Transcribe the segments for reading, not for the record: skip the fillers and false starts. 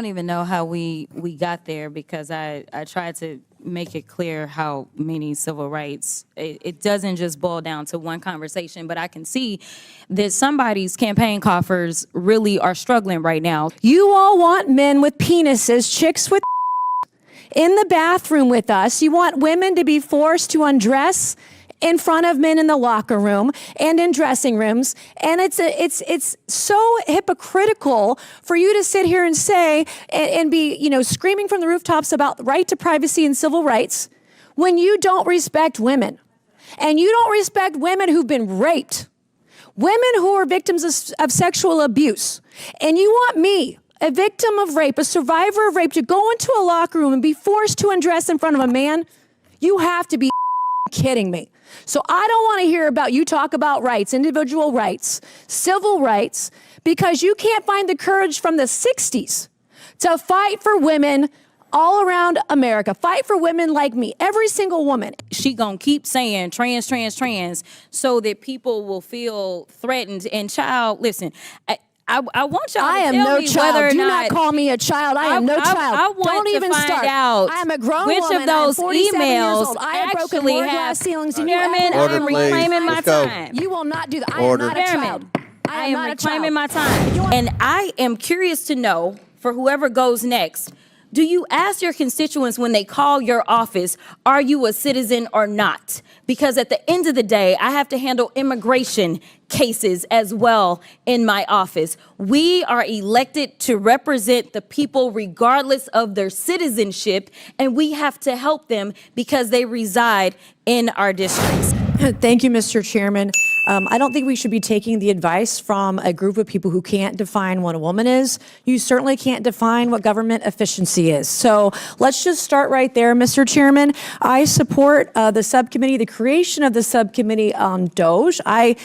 don't even know how we got there, because I tried to make it clear how many civil rights, it doesn't just boil down to one conversation, but I can see that somebody's campaign coffers really are struggling right now. You all want men with penises, chicks with in the bathroom with us. You want women to be forced to undress in front of men in the locker room and in dressing rooms. And it's so hypocritical for you to sit here and say and be, screaming from the rooftops about right to privacy and civil rights when you don't respect women. And you don't respect women who've been raped, women who are victims of sexual abuse. And you want me, a victim of rape, a survivor of rape, to go into a locker room and be forced to undress in front of a man? You have to be kidding me. So I don't want to hear about you talk about rights, individual rights, civil rights, because you can't find the courage from the 60s to fight for women all around America. Fight for women like me, every single woman. She gonna keep saying trans, trans, trans, so that people will feel threatened. And child, listen, I want y'all to tell me whether or Do not. not call me a child. I am no child. I want Don't to even find start. out I am a grown which woman. of those I am 47 years emails old. I have broken actually more have glass ceilings than you Chairman, ever I will. am reclaiming my time. You will not do that. I Order. am not a child. I am reclaiming my time. And I am curious to know, for whoever goes next, do you ask your constituents when they call your office, are you a citizen or not? Because at the end of the day, I have to handle immigration cases as well in my office. We are elected to represent the people regardless of their citizenship, and we have to help them because they reside in our districts. Thank you, Mr. Chairman. I don't think we should be taking the advice from a group of people who can't define what a woman is. You certainly can't define what government efficiency is. So let's just start right there, Mr. Chairman. I support the subcommittee, the creation of the subcommittee on DOJ.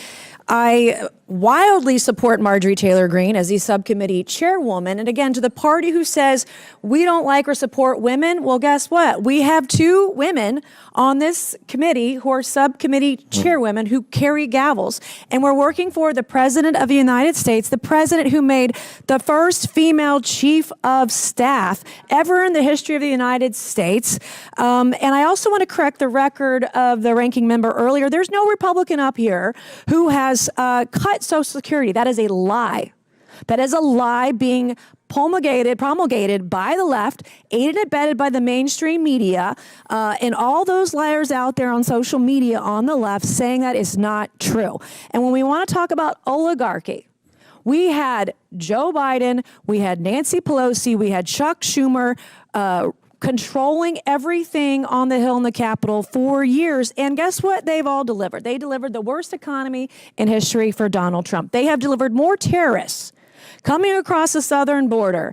I wildly support Marjorie Taylor Greene as the subcommittee chairwoman. And again, to the party who says we don't like or support women, well, guess what? We have two women on this committee who are subcommittee chairwomen who carry gavels. And we're working for the President of the United States, the president who made the first female chief of staff ever in the history of the United States. And I also want to correct the record of the ranking member earlier. There's no Republican up here who has cut Social Security. That is a lie. That is a lie being promulgated by the left, aided and abetted by the mainstream media, and all those liars out there on social media on the left saying that is not true. And when we want to talk about oligarchy, we had Joe Biden, we had Nancy Pelosi, we had Chuck Schumer, controlling everything on the Hill in the Capitol for years. And guess what? They've all delivered. They delivered the worst economy in history for Donald Trump. They have delivered more terrorists coming across the southern border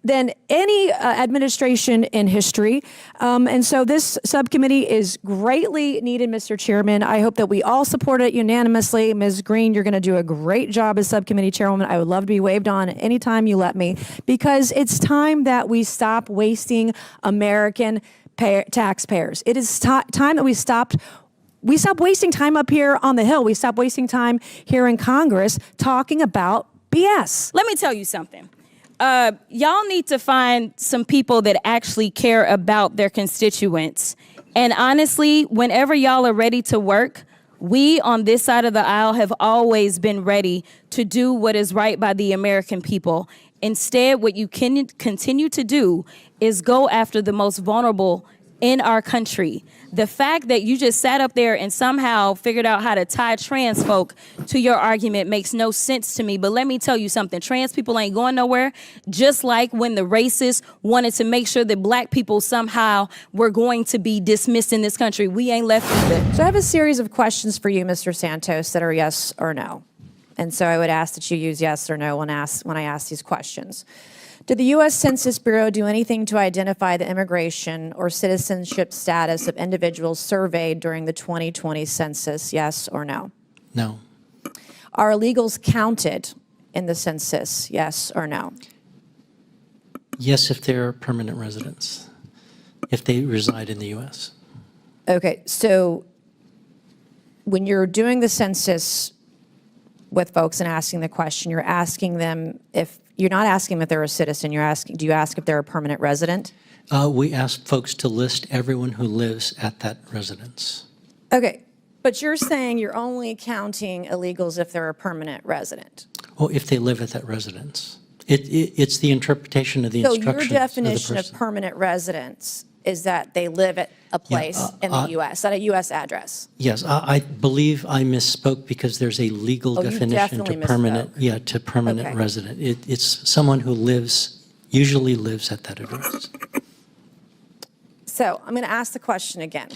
than any administration in history. And so this subcommittee is greatly needed, Mr. Chairman. I hope that we all support it unanimously. Ms. Greene, you're going to do a great job as subcommittee chairwoman. I would love to be waved on anytime you let me, because it's time that we stop wasting American taxpayers. It is time that we stop wasting time up here on the Hill. We stop wasting time here in Congress talking about BS. Let me tell you something. Y'all need to find some people that actually care about their constituents. And honestly, whenever y'all are ready to work, we on this side of the aisle have always been ready to do what is right by the American people. Instead, what you can continue to do is go after the most vulnerable in our country. The fact that you just sat up there and somehow figured out how to tie trans folk to your argument makes no sense to me. But let me tell you something. Trans people ain't going nowhere. Just like when the racists wanted to make sure that black people somehow were going to be dismissed in this country. We ain't left either. So I have a series of questions for you, Mr. Santos, that are yes or no. And so I would ask that you use yes or no when I ask these questions. Did the U.S. Census Bureau do anything to identify the immigration or citizenship status of individuals surveyed during the 2020 census, yes or no? No. Are illegals counted in the census, yes or no? Yes, if they're permanent residents, if they reside in the U.S. Okay, so when you're doing the census with folks and asking the question, you're asking them if You're not asking if they're a citizen. You're asking, do you ask if they're a permanent resident? We asked folks to list everyone who lives at that residence. Okay, but you're saying you're only counting illegals if they're a permanent resident. Well, if they live at that residence. It's the interpretation of the So instructions your definition of of the person. permanent residence is that they live at a place in the U.S., at a U.S. address. Yes, I believe I misspoke because there's a legal You definition definitely to permanent. misspoke. Yeah, to permanent Okay. resident. It's someone who usually lives at that address. So I'm going to ask the question again.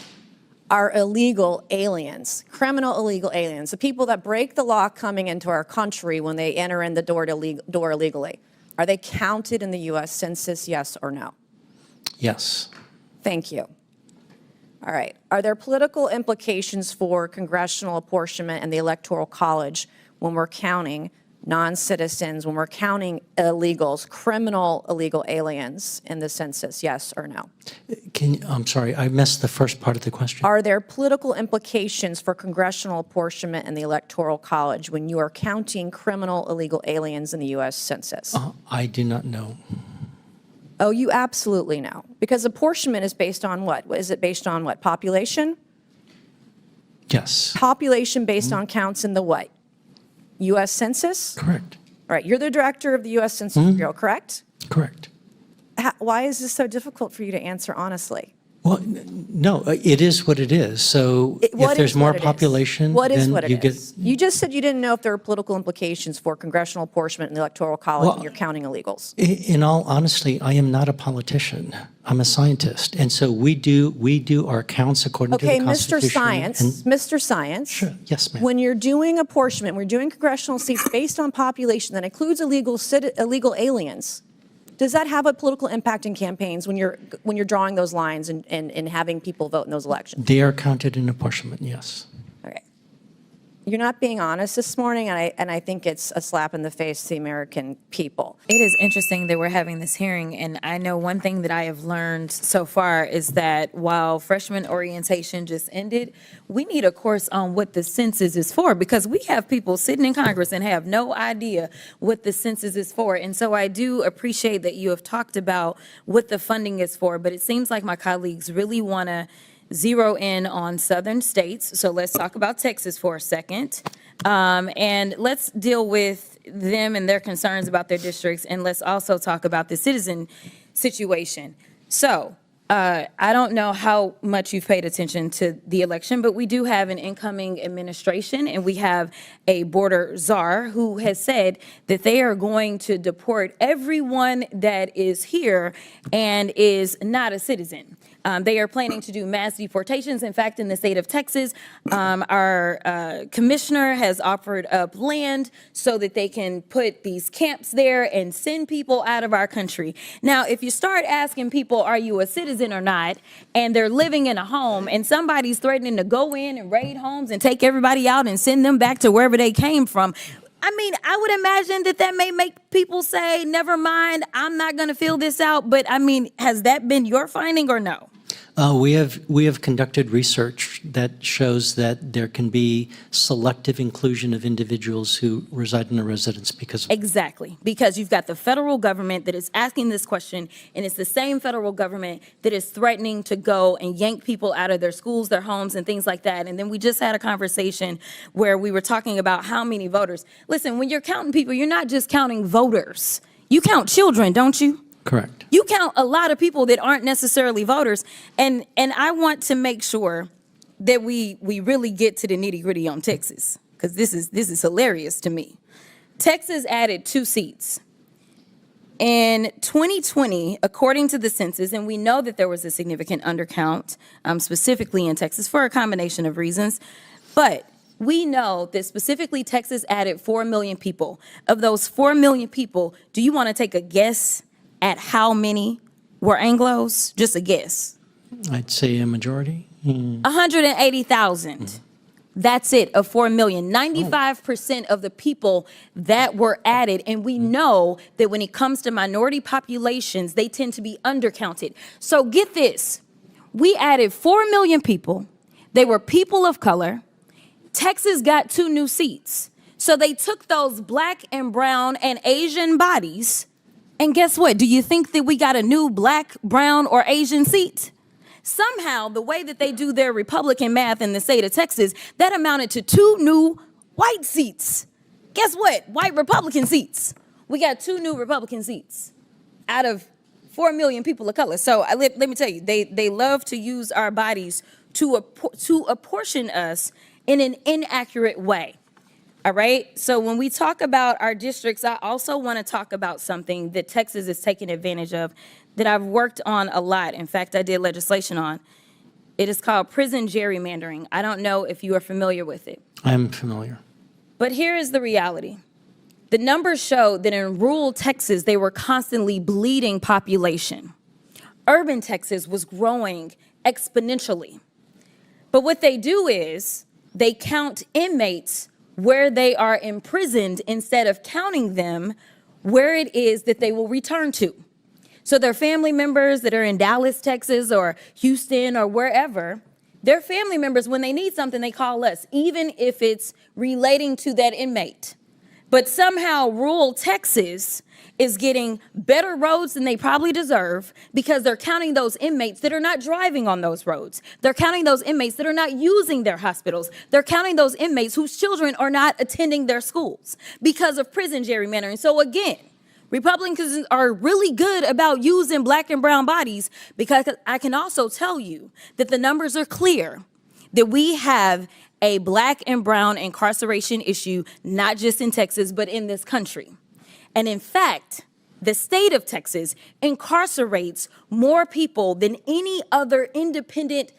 Are illegal aliens, criminal illegal aliens, the people that break the law coming into our country when they enter in the door illegally, are they counted in the U.S. Census, yes or no? Yes. Thank you. All right. Are there political implications for congressional apportionment and the Electoral College when we're counting non-citizens, when we're counting illegals, criminal illegal aliens in the census, yes or no? I'm sorry, I missed the first part of the question. Are there political implications for congressional apportionment and the Electoral College when you are counting criminal illegal aliens in the U.S. Census? I do not know. Oh, you absolutely know. Because apportionment is based on what? Is it based on what? Population? Yes. Population based on counts in the what? U.S. Census? Correct. All right, you're the director of the U.S. Census Bureau, correct? Correct. Why is this so difficult for you to answer honestly? Well, no, it is what it is. So What if there's is more what it is? population, What is then what it you get. is? You just said you didn't know if there were political implications for congressional apportionment and the Electoral College when you're counting illegals. In all honesty, I am not a politician. I'm a scientist, and so we do our counts according to Okay, the Mr. Constitution. Science, Mr. Science. Sure. Yes, ma'am. When you're doing apportionment, we're doing congressional seats based on population that includes illegal aliens. Does that have a political impact in campaigns when you're drawing those lines and having people vote in those elections? They are counted in apportionment. Yes. Okay. You're not being honest this morning, and I think it's a slap in the face to the American people. It is interesting that we're having this hearing, and I know one thing that I have learned so far is that while freshman orientation just ended, we need a course on what the census is for, because we have people sitting in Congress and have no idea what the census is for. And so I do appreciate that you have talked about what the funding is for, but it seems like my colleagues really want to zero in on southern states. So let's talk about Texas for a second. And let's deal with them and their concerns about their districts. And let's also talk about the citizen situation. So I don't know how much you've paid attention to the election, but we do have an incoming administration, and we have a border czar who has said that they are going to deport everyone that is here and is not a citizen. They are planning to do mass deportations. In fact, in the state of Texas, our commissioner has offered up land so that they can put these camps there and send people out of our country. Now, if you start asking people, are you a citizen or not, and they're living in a home and somebody's threatening to go in and raid homes and take everybody out and send them back to wherever they came from, I mean, I would imagine that may make people say, never mind, I'm not going to fill this out. But I mean, has that been your finding or no? We have conducted research that shows that there can be selective inclusion of individuals who reside in a residence because of. Exactly, because you've got the federal government that is asking this question, and it's the same federal government that is threatening to go and yank people out of their schools, their homes, and things like that. And then we just had a conversation where we were talking about how many voters. Listen, when you're counting people, you're not just counting voters. You count children, don't you? Correct. You count a lot of people that aren't necessarily voters, and I want to make sure that we really get to the nitty-gritty on Texas, because this is hilarious to me. Texas added 2 seats. In 2020, according to the census, and we know that there was a significant undercount, specifically in Texas for a combination of reasons, but we know that specifically Texas added 4 million people. Of those 4 million people, do you want to take a guess at how many were Anglos? Just a guess. I'd say a majority. 180,000. That's it, of 4 million. 95% of the people that were added, and we know that when it comes to minority populations, they tend to be undercounted. So get this, we added 4 million people. They were people of color. Texas got 2 new seats. So they took those black and brown and Asian bodies, and guess what? Do you think that we got a new black, brown, or Asian seat? Somehow, the way that they do their Republican math in the state of Texas, that amounted to 2 new white seats. Guess what? White Republican seats. We got 2 new Republican seats out of 4 million people of color. So let me tell you, they love to use our bodies to apportion us in an inaccurate way. All right. So when we talk about our districts, I also want to talk about something that Texas is taking advantage of that I've worked on a lot. In fact, I did legislation on. It is called prison gerrymandering. I don't know if you are familiar with it. I'm familiar. But here is the reality. The numbers show that in rural Texas, they were constantly bleeding population. Urban Texas was growing exponentially. But what they do is they count inmates where they are imprisoned instead of counting them where it is that they will return to. So their family members that are in Dallas, Texas, or Houston, or wherever, their family members, when they need something, they call us, even if it's relating to that inmate. But somehow rural Texas is getting better roads than they probably deserve because they're counting those inmates that are not driving on those roads. They're counting those inmates that are not using their hospitals. They're counting those inmates whose children are not attending their schools because of prison gerrymandering. So again, Republicans are really good about using black and brown bodies because I can also tell you that the numbers are clear that we have a black and brown incarceration issue, not just in Texas, but in this country. And in fact, the state of Texas incarcerates more people than any other independent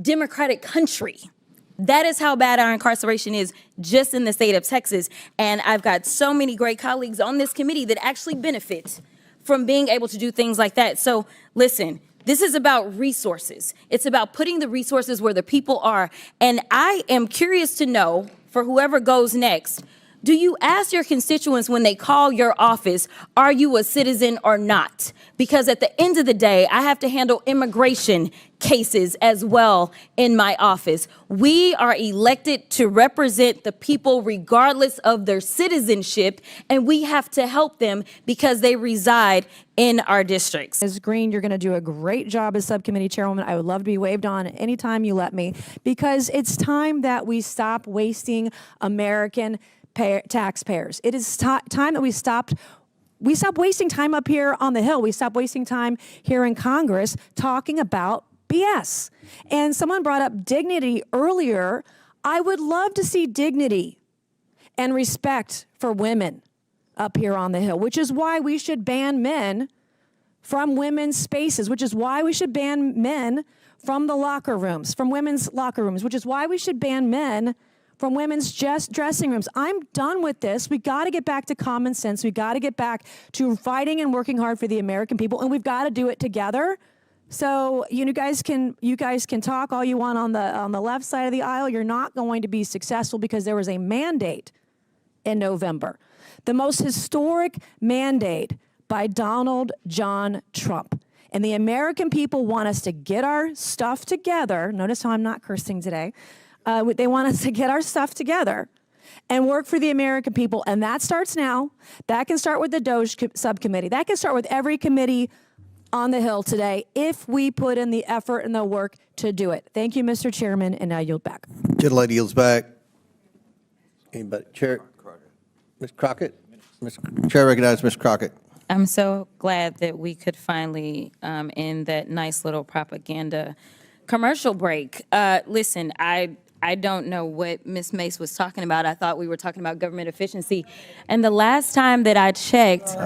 democratic country. That is how bad our incarceration is just in the state of Texas. And I've got so many great colleagues on this committee that actually benefit from being able to do things like that. So listen, this is about resources. It's about putting the resources where the people are. And I am curious to know, for whoever goes next, do you ask your constituents when they call your office, are you a citizen or not? Because at the end of the day, I have to handle immigration cases as well in my office. We are elected to represent the people regardless of their citizenship, and we have to help them because they reside in our districts. Ms. Green, you're going to do a great job as subcommittee chairwoman. I would love to be waved on anytime you let me, because it's time that we stop wasting American taxpayers. It is time that we stop wasting time up here on the Hill. We stop wasting time here in Congress talking about BS. And someone brought up dignity earlier. I would love to see dignity and respect for women up here on the Hill, which is why we should ban men from women's spaces, which is why we should ban men from the locker rooms, from women's locker rooms, which is why we should ban men from women's dressing rooms. I'm done with this. We got to get back to common sense. We got to get back to fighting and working hard for the American people, and we've got to do it together. So you guys can talk all you want on the left side of the aisle. You're not going to be successful because there was a mandate in November, the most historic mandate by Donald John Trump. And the American people want us to get our stuff together. Notice how I'm not cursing today. They want us to get our stuff together and work for the American people. And that starts now. That can start with the DOJ subcommittee. That can start with every committee on the Hill today if we put in the effort and the work to do it. Thank you, Mr. Chairman, and I yield back. Gentlelady yields back. Anybody? Chair? Ms. Crockett? Chair recognizes Ms. Crockett. I'm so glad that we could finally end that nice little propaganda commercial break. Listen, I don't know what Ms. Mace was talking about. I thought we were talking about government efficiency. And the last time that I checked,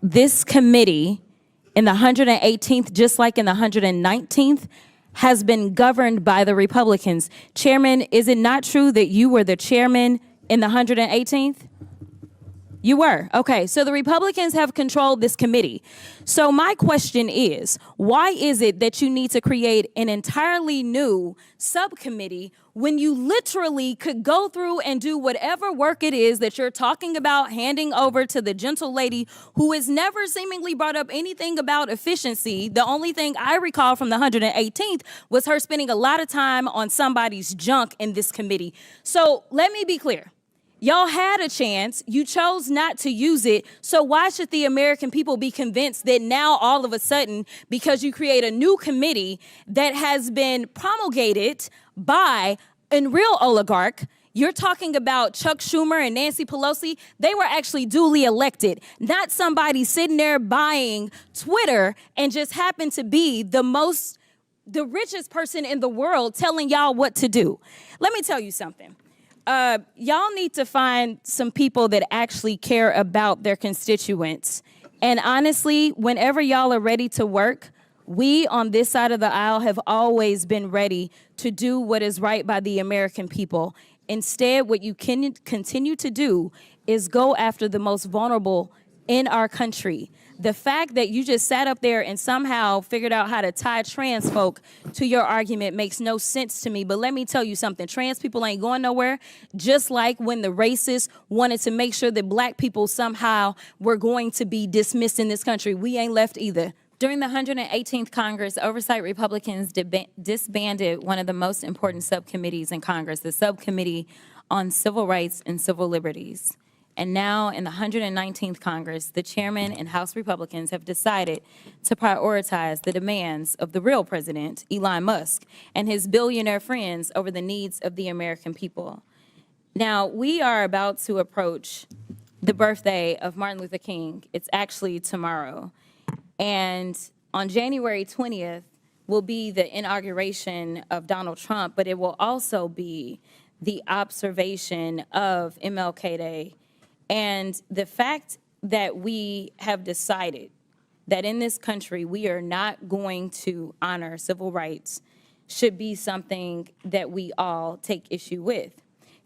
this committee in the 118th, just like in the 119th, has been governed by the Republicans. Chairman, is it not true that you were the chairman in the 118th? You were. Okay. So the Republicans have controlled this committee. So my question is, why is it that you need to create an entirely new subcommittee when you literally could go through and do whatever work it is that you're talking about handing over to the gentle lady who has never seemingly brought up anything about efficiency? The only thing I recall from the 118th was her spending a lot of time on somebody's junk in this committee. So let me be clear. Y'all had a chance. You chose not to use it. So why should the American people be convinced that now all of a sudden, because you create a new committee that has been promulgated by a real oligarch, you're talking about Chuck Schumer and Nancy Pelosi, they were actually duly elected, not somebody sitting there buying Twitter and just happened to be the richest person in the world telling y'all what to do. Let me tell you something. Y'all need to find some people that actually care about their constituents. And honestly, whenever y'all are ready to work, we on this side of the aisle have always been ready to do what is right by the American people. Instead, what you can continue to do is go after the most vulnerable in our country. The fact that you just sat up there and somehow figured out how to tie trans folk to your argument makes no sense to me. But let me tell you something. Trans people ain't going nowhere. Just like when the racists wanted to make sure that black people somehow were going to be dismissed in this country, we ain't left either. During the 118th Congress, Oversight Republicans disbanded one of the most important subcommittees in Congress, the Subcommittee on Civil Rights and Civil Liberties. And now in the 119th Congress, the chairman and House Republicans have decided to prioritize the demands of the real president, Elon Musk, and his billionaire friends over the needs of the American people. Now, we are about to approach the birthday of Martin Luther King. It's actually tomorrow. And on January 20th will be the inauguration of Donald Trump, but it will also be the observation of MLK Day. And the fact that we have decided that in this country we are not going to honor civil rights should be something that we all take issue with.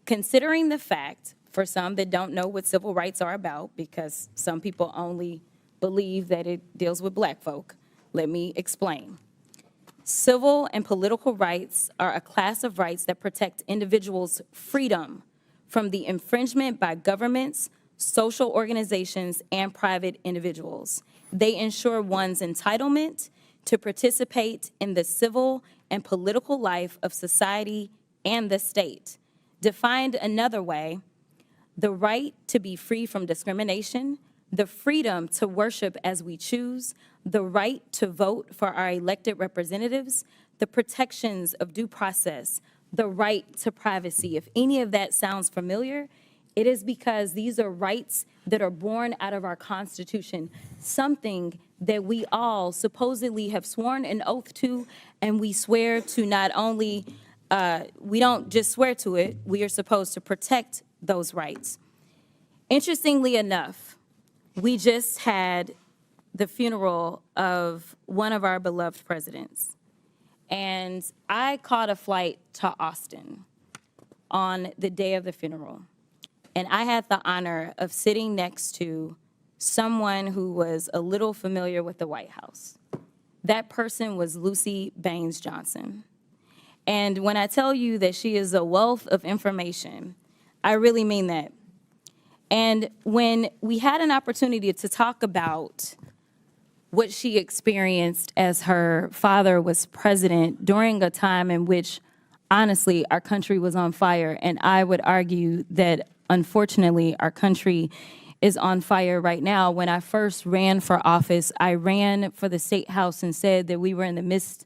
Considering the fact, for some that don't know what civil rights are about, because some people only believe that it deals with black folk, let me explain. Civil and political rights are a class of rights that protect individuals' freedom from the infringement by governments, social organizations, and private individuals. They ensure one's entitlement to participate in the civil and political life of society and the state. Defined another way, the right to be free from discrimination, the freedom to worship as we choose, the right to vote for our elected representatives, the protections of due process, the right to privacy. If any of that sounds familiar, it is because these are rights that are born out of our Constitution, something that we all supposedly have sworn an oath to, and we swear to not only, we don't just swear to it, we are supposed to protect those rights. Interestingly enough, we just had the funeral of one of our beloved presidents. And I caught a flight to Austin on the day of the funeral. And I had the honor of sitting next to someone who was a little familiar with the White House. That person was Lucy Baines Johnson. And when I tell you that she is a wealth of information, I really mean that. And when we had an opportunity to talk about what she experienced as her father was president during a time in which, honestly, our country was on fire, and I would argue that, unfortunately, our country is on fire right now. When I first ran for office, I ran for the State House and said that we were in the midst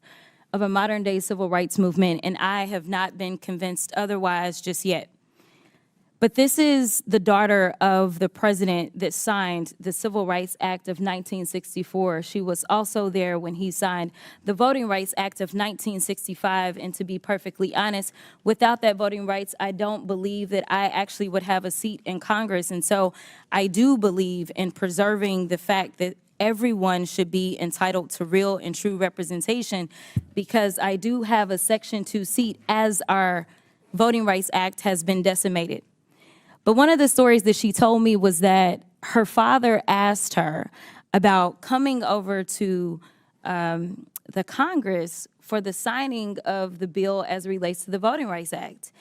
of a modern-day civil rights movement, and I have not been convinced otherwise just yet. But this is the daughter of the president that signed the Civil Rights Act of 1964. She was also there when he signed the Voting Rights Act of 1965. And to be perfectly honest, without that voting rights, I don't believe that I actually would have a seat in Congress. And so I do believe in preserving the fact that everyone should be entitled to real and true representation, because I do have a Section 2 seat as our Voting Rights Act has been decimated. But one of the stories that she told me was that her father asked her about coming over to the Congress for the signing of the bill as it relates to the Voting Rights Act.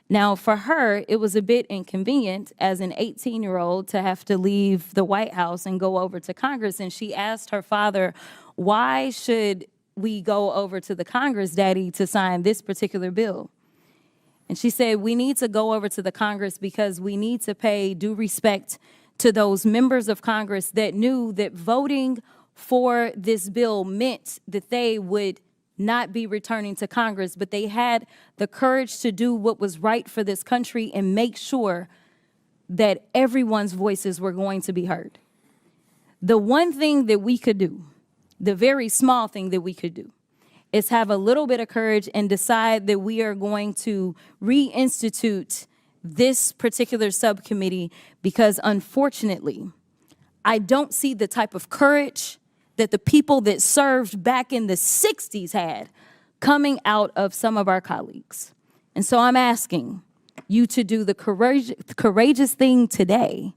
Now, for her, it was a bit inconvenient as an 18-year-old to have to leave the White House and go over to Congress. And she asked her father, why should we go over to the Congress, Daddy, to sign this particular bill? And she said, we need to go over to the Congress because we need to pay due respect to those members of Congress that knew that voting for this bill meant that they would not be returning to Congress, but they had the courage to do what was right for this country and make sure that everyone's voices were going to be heard. The one thing that we could do, the very small thing that we could do, is have a little bit of courage and decide that we are going to reinstitute this particular subcommittee, because unfortunately, I don't see the type of courage that the people that served back in the 60s had coming out of some of our colleagues. And so I'm asking you to do the courageous thing today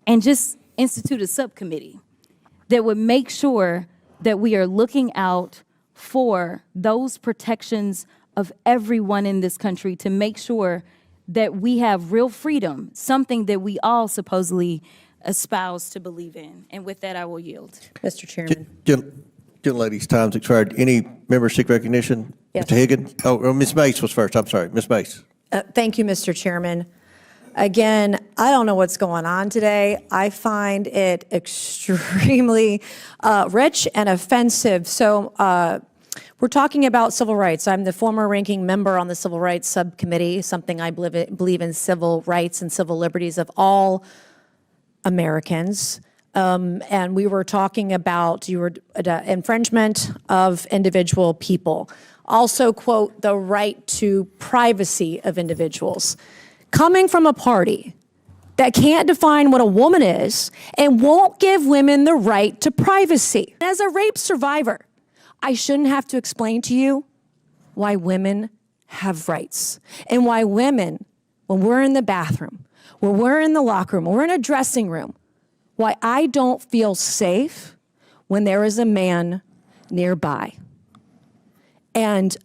and just institute a subcommittee that would make sure that we are looking out for those protections of everyone in this country, to make sure that we have real freedom, something that we all supposedly espouse to believe in. And with that, I will yield. Mr. Chairman. Gentlelady's time's expired. Any member seek recognition? Yes. Mr. Higgins? Oh, Ms. Mace was first. I'm sorry. Ms. Mace. Thank you, Mr. Chairman. Again, I don't know what's going on today. I find it extremely rich and offensive. So we're talking about civil rights. I'm the former ranking member on the Civil Rights Subcommittee, something I believe in civil rights and civil liberties of all Americans. And we were talking about infringement of individual people. Also, quote, the right to privacy of individuals. Coming from a party that can't define what a woman is and won't give women the right to privacy. As a rape survivor, I shouldn't have to explain to you why women have rights and why women, when we're in the bathroom, when we're in the locker room, when we're in a dressing room, why I don't feel safe when there is a man nearby. And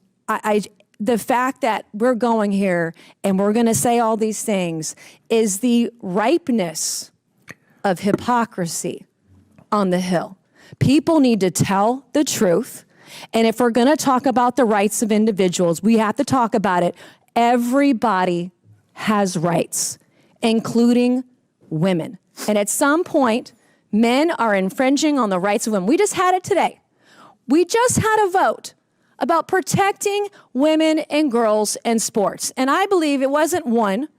the fact that we're going here and we're going to say all these things is the ripeness of hypocrisy on the Hill. People need to tell the truth. And if we're going to talk about the rights of individuals, we have to talk about it. Everybody has rights, including women. And at some point, men are infringing on the rights of women. We just had it today. We just had a vote about protecting women and girls in sports. And I believe it wasn't one,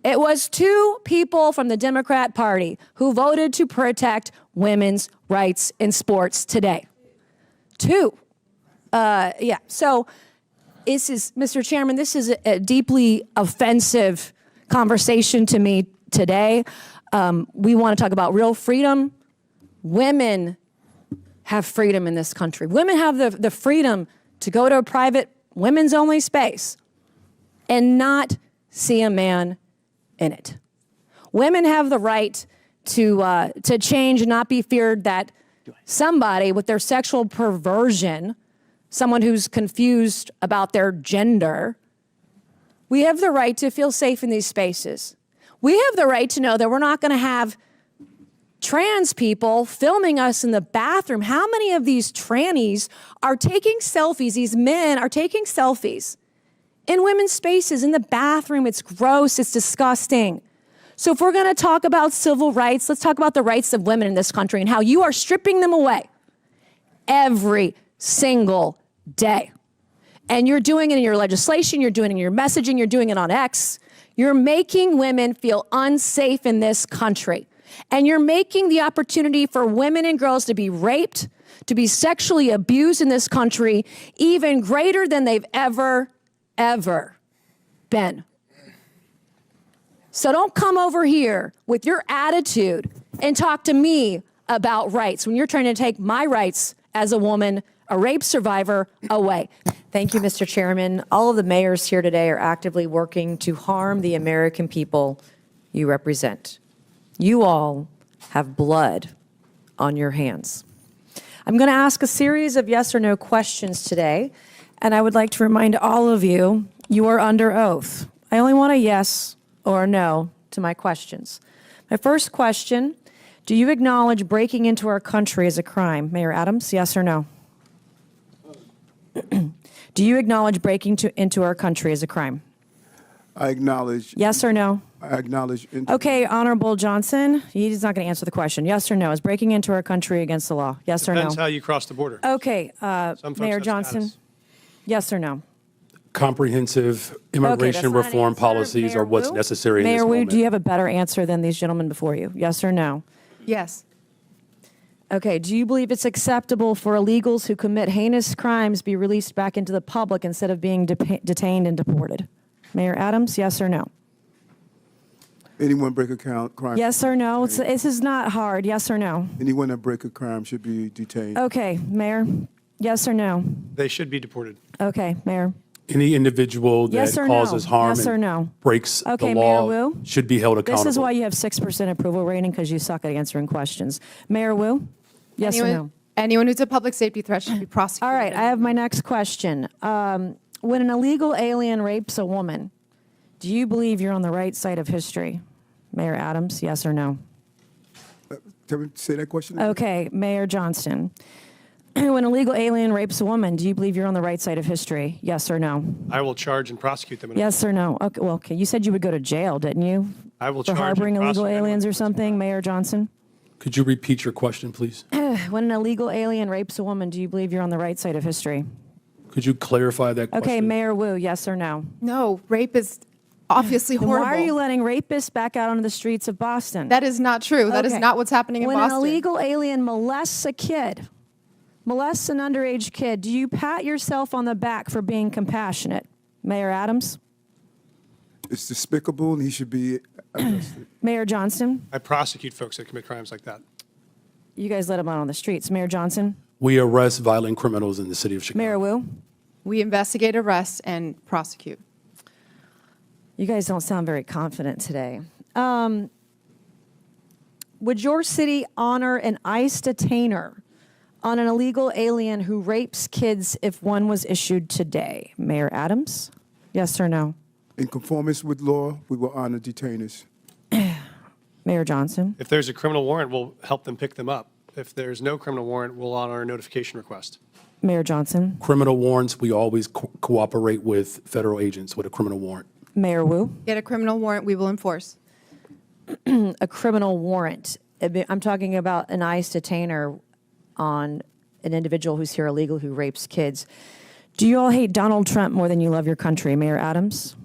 it was two people from the Democrat Party who voted to protect women's rights in sports today. Two. So this is, Mr. Chairman, this is a deeply offensive conversation to me today. We want to talk about real freedom. Women have freedom in this country. Women have the freedom to go to a private women's only space and not see a man in it. Women have the right to change and not be feared that somebody with their sexual perversion, someone who's confused about their gender, we have the right to feel safe in these spaces. We have the right to know that we're not going to have trans people filming us in the bathroom. How many of these trannies are taking selfies? These men are taking selfies in women's spaces, in the bathroom. It's gross. It's disgusting. So if we're going to talk about civil rights, let's talk about the rights of women in this country and how you are stripping them away every single day. And you're doing it in your legislation. You're doing it in your messaging. You're doing it on X. You're making women feel unsafe in this country. And you're making the opportunity for women and girls to be raped, to be sexually abused in this country, even greater than they've ever been. So don't come over here with your attitude and talk to me about rights when you're trying to take my rights as a woman, a rape survivor, away. Thank you, Mr. Chairman. All of the mayors here today are actively working to harm the American people you represent. You all have blood on your hands. I'm going to ask a series of yes or no questions today, and I would like to remind all of you, you are under oath. I only want a yes or a no to my questions. My first question, do you acknowledge breaking into our country as a crime? Mayor Adams, yes or no? Do you acknowledge breaking into our country as a crime? I acknowledge. Yes or no? I acknowledge. Okay, Honorable Johnson, he's not going to answer the question. Yes or no? Is breaking into our country against the law? Yes or no? Depends how you cross the border. Okay, Some folks Mayor have Johnson, status. yes or no? Comprehensive Okay, immigration that's not an reform answer. policies Mayor are what's Wu? necessary in this Mayor Wu, moment. do you have a better answer than these gentlemen before you? Yes or no? Yes. Okay, do you believe it's acceptable for illegals who commit heinous crimes be released back into the public instead of being detained and deported? Mayor Adams, yes or no? Anyone break a crime. Yes or no? This is not hard. Yes or no? Anyone that break a crime should be detained. Okay, Mayor, yes or no? They should be deported. Okay, Mayor. Any individual that Yes or no? causes harm Yes or and no? breaks Okay, the Mayor law Wu? should be held accountable. This is why you have 6% approval rating, because you suck at answering questions. Mayor Wu? Yes or no? Anyone who's a public safety threat should be prosecuted. All right, I have my next question. When an illegal alien rapes a woman, do you believe you're on the right side of history? Mayor Adams, yes or no? Can we say that question again? Okay, Mayor Johnston. When an illegal alien rapes a woman, do you believe you're on the right side of history? Yes or no? I will charge and prosecute them. Yes or no? Okay, well, okay. You said you would go to jail, didn't you? I will For charge and harboring illegal prosecute anyone aliens who or commits a something, crime. Mayor Johnson? Could you repeat your question, please? When an illegal alien rapes a woman, do you believe you're on the right side of history? Could you clarify that question? Okay, Mayor Wu, yes or no? No, rape is obviously Then horrible. why are you letting rapists back out onto the streets of Boston? That is not true. That is Okay. not what's happening in when Boston. an illegal alien molests a kid, molests an underage kid, do you pat yourself on the back for being compassionate? Mayor Adams? It's despicable and he should be arrested. Mayor Johnston? I prosecute folks that commit crimes like that. You guys let him out on the streets. Mayor Johnson? We arrest violent criminals in the city of Chicago. Mayor Wu? We investigate, arrest, and prosecute. You guys don't sound very confident today. Would your city honor an ICE detainer on an illegal alien who rapes kids if one was issued today? Mayor Adams? Yes or no? In conformance with law, we will honor detainers. Mayor Johnson? If there's a criminal warrant, we'll help them pick them up. If there's no criminal warrant, we'll honor a notification request. Mayor Johnson? Criminal warrants, we always cooperate with federal agents with a criminal warrant. Mayor Wu? Get a criminal warrant, we will enforce. A criminal warrant. I'm talking about an ICE detainer on an individual who's here illegal who rapes kids. Do you all hate Donald Trump more than you love your country? Mayor Adams?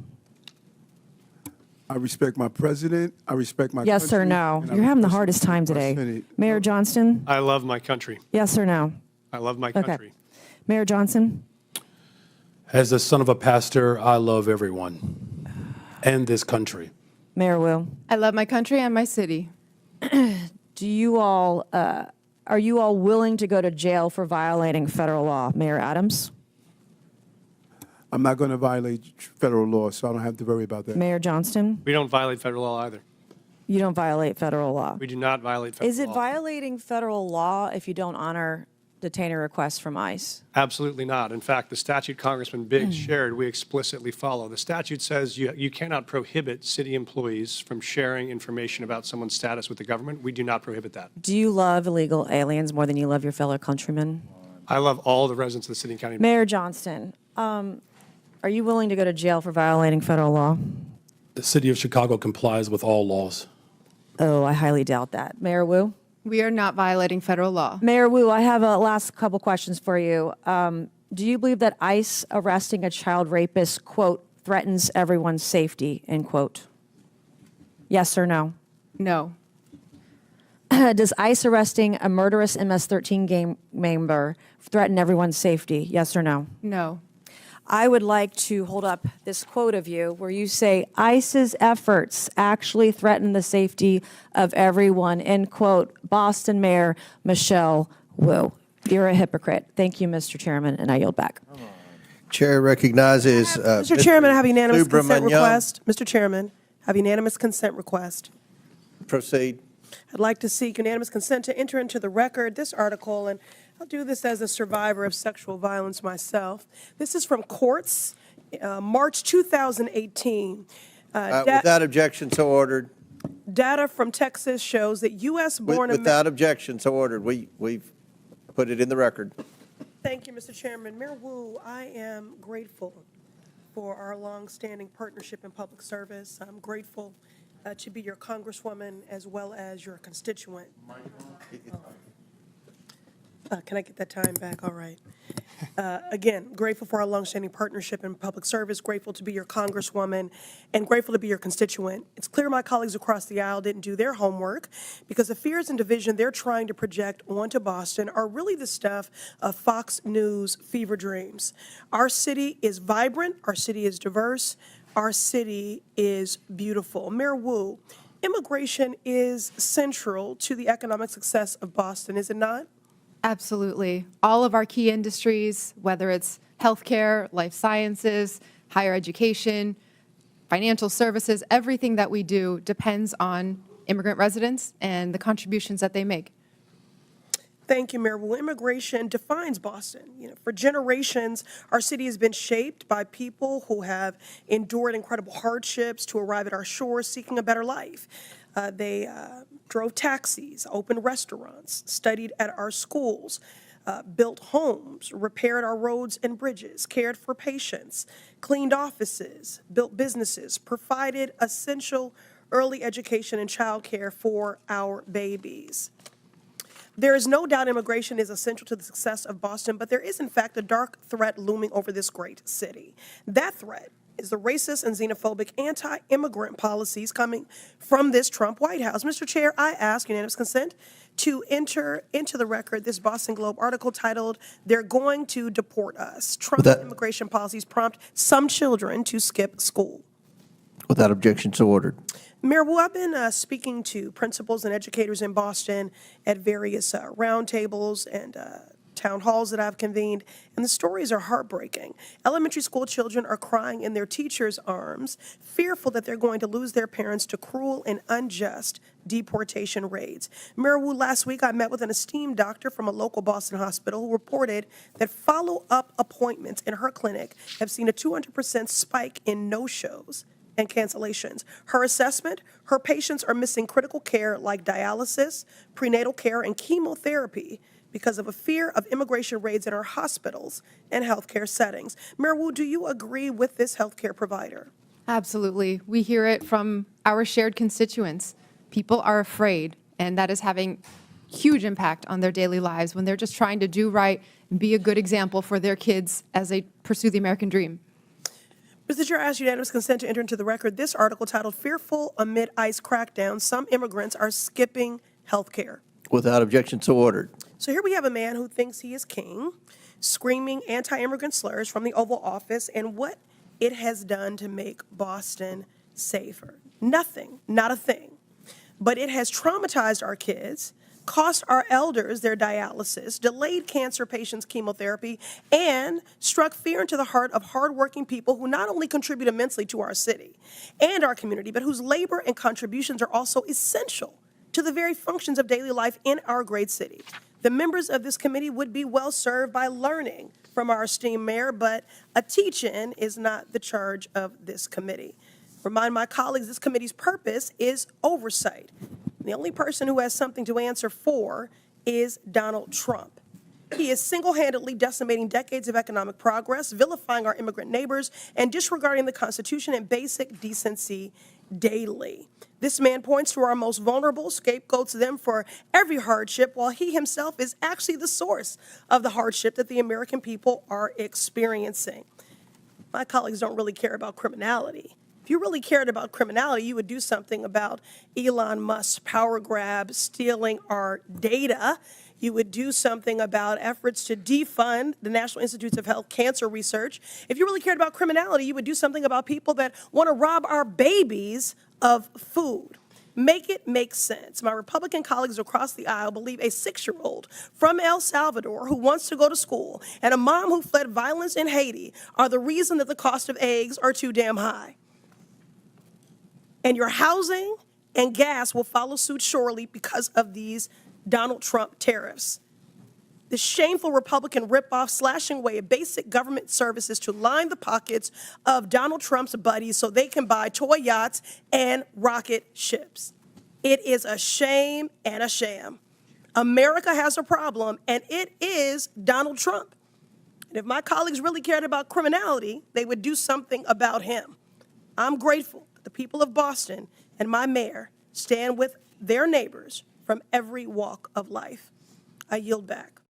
I respect my president. I respect my Yes or country, no? and I You're having the respect hardest time my today. Senate. Mayor Johnston? I love my country. Yes or no? I love my Okay. country. Mayor Johnson? As the son of a pastor, I love everyone and this country. Mayor Wu? I love my country and my city. Do you all, are you all willing to go to jail for violating federal law? Mayor Adams? I'm not going to violate federal law, so I don't have to worry about that. Mayor Johnston? We don't violate federal law either. You don't violate federal law. We do not violate federal law. Is it violating federal law if you don't honor detainer requests from ICE? Absolutely not. In fact, the statute Congressman Biggs shared, we explicitly follow. The statute says you cannot prohibit city employees from sharing information about someone's status with the government. We do not prohibit that. Do you love illegal aliens more than you love your fellow countrymen? I love all the residents of the city and county. Mayor Johnston, are you willing to go to jail for violating federal law? The city of Chicago complies with all laws. Oh, I highly doubt that. Mayor Wu? We are not violating federal law. Mayor Wu, I have a last couple questions for you. Do you believe that ICE arresting a child rapist, quote, threatens everyone's safety, end quote? Yes or no? No. Does ICE arresting a murderous MS-13 gang member threaten everyone's safety? Yes or no? No. I would like to hold up this quote of you where you say, ICE's efforts actually threaten the safety of everyone, end quote, Boston Mayor Michelle Wu. You're a hypocrite. Thank you, Mr. Chairman, and I yield back. Chair recognizes. Mr. Chairman, I have a unanimous consent Subramanian. request. Mr. Chairman, I have unanimous consent request. Proceed. I'd like to seek unanimous consent to enter into the record this article, and I'll do this as a survivor of sexual violence myself. This is from Courts, March 2018. Without objection, so ordered. Data from Texas shows that U.S.-born Without objection, so ordered. We've put it in the record. Thank you, Mr. Chairman. Mayor Wu, I am grateful for our longstanding partnership in public service. I'm grateful to be your congresswoman as well as your constituent. Can I get that time back? All right. Again, grateful for our longstanding partnership in public service, grateful to be your congresswoman, and grateful to be your constituent. It's clear my colleagues across the aisle didn't do their homework because the fears and division they're trying to project onto Boston are really the stuff of Fox News fever dreams. Our city is vibrant, our city is diverse, our city is beautiful. Mayor Wu, immigration is central to the economic success of Boston, is it not? Absolutely. All of our key industries, whether it's healthcare, life sciences, higher education, financial services, everything that we do depends on immigrant residents and the contributions that they make. Thank you, Mayor Wu. Immigration defines Boston. For generations, our city has been shaped by people who have endured incredible hardships to arrive at our shores seeking a better life. They drove taxis, opened restaurants, studied at our schools, built homes, repaired our roads and bridges, cared for patients, cleaned offices, built businesses, provided essential early education and childcare for our babies. There is no doubt immigration is essential to the success of Boston, but there is, in fact, a dark threat looming over this great city. That threat is the racist and xenophobic anti-immigrant policies coming from this Trump White House. Mr. Chair, I ask unanimous consent to enter into the record this Boston Globe article titled, "They're Going to Deport Us. Trump's immigration policies prompt some children to skip school." Without objection, so ordered. Mayor Wu, I've been speaking to principals and educators in Boston at various roundtables and town halls that I've convened, and the stories are heartbreaking. Elementary school children are crying in their teachers' arms, fearful that they're going to lose their parents to cruel and unjust deportation raids. Mayor Wu, last week I met with an esteemed doctor from a local Boston hospital who reported that follow-up appointments in her clinic have seen a 200% spike in no-shows and cancellations. Her assessment, her patients are missing critical care like dialysis, prenatal care, and chemotherapy because of a fear of immigration raids in our hospitals and healthcare settings. Mayor Wu, do you agree with this healthcare provider? Absolutely. We hear it from our shared constituents. People are afraid, and that is having huge impact on their daily lives when they're just trying to do right and be a good example for their kids as they pursue the American dream. Mr. Chair, I ask unanimous consent to enter into the record this article titled, "Fearful Amid ICE Crackdown, Some Immigrants Are Skipping Healthcare." Without objection, so ordered. So here we have a man who thinks he is king, screaming anti-immigrant slurs from the Oval Office and what it has done to make Boston safer. Nothing, not a thing. But it has traumatized our kids, cost our elders their dialysis, delayed cancer patients' chemotherapy, and struck fear into the heart of hardworking people who not only contribute immensely to our city and our community, but whose labor and contributions are also essential to the very functions of daily life in our great city. The members of this committee would be well served by learning from our esteemed mayor, but a teach-in is not the charge of this committee. Remind my colleagues, this committee's purpose is oversight. The only person who has something to answer for is Donald Trump. He is single-handedly decimating decades of economic progress, vilifying our immigrant neighbors, and disregarding the Constitution and basic decency daily. This man points to our most vulnerable, scapegoats them for every hardship, while he himself is actually the source of the hardship that the American people are experiencing. My colleagues don't really care about criminality. If you really cared about criminality, you would do something about Elon Musk's power grab, stealing our data. You would do something about efforts to defund the National Institutes of Health cancer research. If you really cared about criminality, you would do something about people that want to rob our babies of food. Make it make sense. My Republican colleagues across the aisle believe a 6-year-old from El Salvador who wants to go to school and a mom who fled violence in Haiti are the reason that the cost of eggs are too damn high. And your housing and gas will follow suit surely because of these Donald Trump tariffs. The shameful Republican ripoff slashing away at basic government services to line the pockets of Donald Trump's buddies so they can buy toy yachts and rocket ships. It is a shame and a sham. America has a problem, and it is Donald Trump. And if my colleagues really cared about criminality, they would do something about him. I'm grateful that the people of Boston and my mayor stand with their neighbors from every walk of life. I yield back.